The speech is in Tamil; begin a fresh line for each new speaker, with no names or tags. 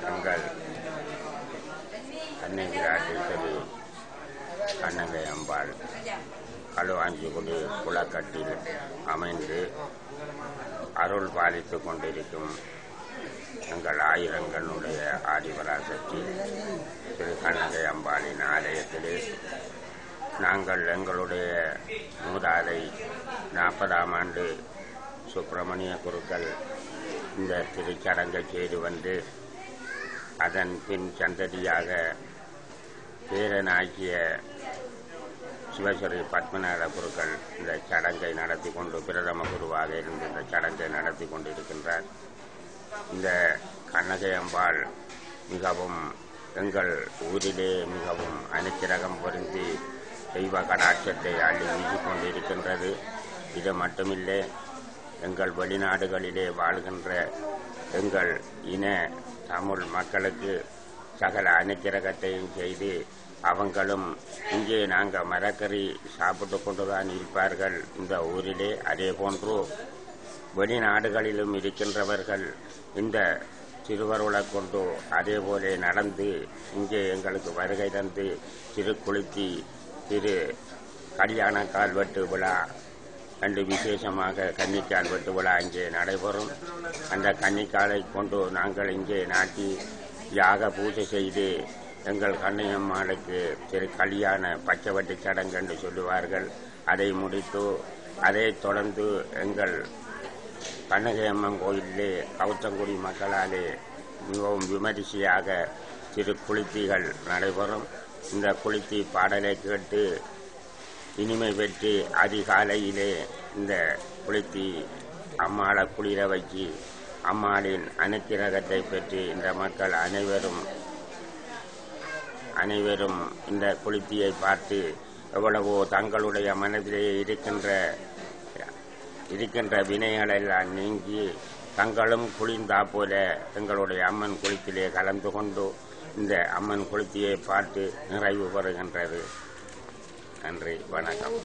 எங்கள் கண்ணகிராட்டேஸ்வரி கண்ணகை அம்பாள் களுவாஞ்சிக்குடி குளக்கட்டில் அமைந்து அருள் பாலித்துக் கொண்டிருக்கும் எங்கள் ஆயிரங்களுடைய ஆதிபராசக்தி திரு கண்ணகை அம்பாளின் ஆலயத்திலே நாங்கள் எங்களுடைய மூதாதை 40ஆம் ஆண்டு சுப்பிரமணிய குருக்கள் இந்த திருச்சடங்கை செய்து வந்து அதன் பின் சந்ததியாக பேரனாகிய சிவஸ்ரீ பத்மநாத குருக்கள் இந்த சடங்கை நடத்தி கொண்டு பிரதம குருவாக இருந்து இந்த சடங்கை நடத்தி கொண்டிருக்கின்றார். இந்த கண்ணகை அம்பாள் மிகவும் எங்கள் ஊரிலே மிகவும் அனுக்கிரகம் பொருந்தி தெய்வ கடாட்சத்தை அள்ளி வீசிக் கொண்டிருக்கின்றது. இது மட்டுமில்லை, எங்கள் வெளிநாடுகளிலே வாழ்கின்ற எங்கள் இன தமிழ் மக்களுக்கு சகல அனுக்கிரகத்தையும் செய்து அவங்களும் இங்கே நாங்கள் மரக்கறி சாப்பிட்டு கொண்டுதான் இருப்பார்கள் இந்த ஊரிலே. அதே போன்று வெளிநாடுகளிலும் இருக்கின்றவர்கள் இந்த திருவருளை கொண்டு அதே போல நடந்து இங்கே எங்களுக்கு வருகை தந்து திருக்குளித்தி திரு கல்யாண கால்வெட்டு விழா அன்று விசேஷமாக கன்னிக்கால் வெட்டு விழா இங்கே நடைபெறும். அந்த கன்னிக்காலை கொண்டு நாங்கள் இங்கே நாட்டி யாக பூஜை செய்து எங்கள் கண்ணையம்மாளுக்கு திரு கல்யாண பச்சைவட்டி சடங்கு என்று சொல்லுவார்கள். அதை முடித்து அதைத் தொடர்ந்து எங்கள் கண்ணகையம்மன் கோயிலே கவுத்தங்குடி மக்களாலே மிகவும் விமரிசையாக திரு குளித்திகள் நடைபெறும். இந்த குளித்தி பாடலை கேட்டு இனிமை பெற்று அதிகாலையிலே இந்த குளித்தி அம்மாளை குளிர வச்சு அம்மாளின் அனுக்கிரகத்தை பெற்று இந்த மக்கள் அனைவரும் இந்த குளித்தியை பார்த்து எவ்வளவோ தங்களுடைய மனதிலே இருக்கின்ற வினைகளெல்லாம் நீங்கி தங்களும் குளிர்ந்தா போல எங்களுடைய அம்மன் குளித்திலே கலந்து கொண்டு இந்த அம்மன் குளித்தியை பார்த்து நிறைவு பெறுகின்றது. நன்றி, வணக்கம்.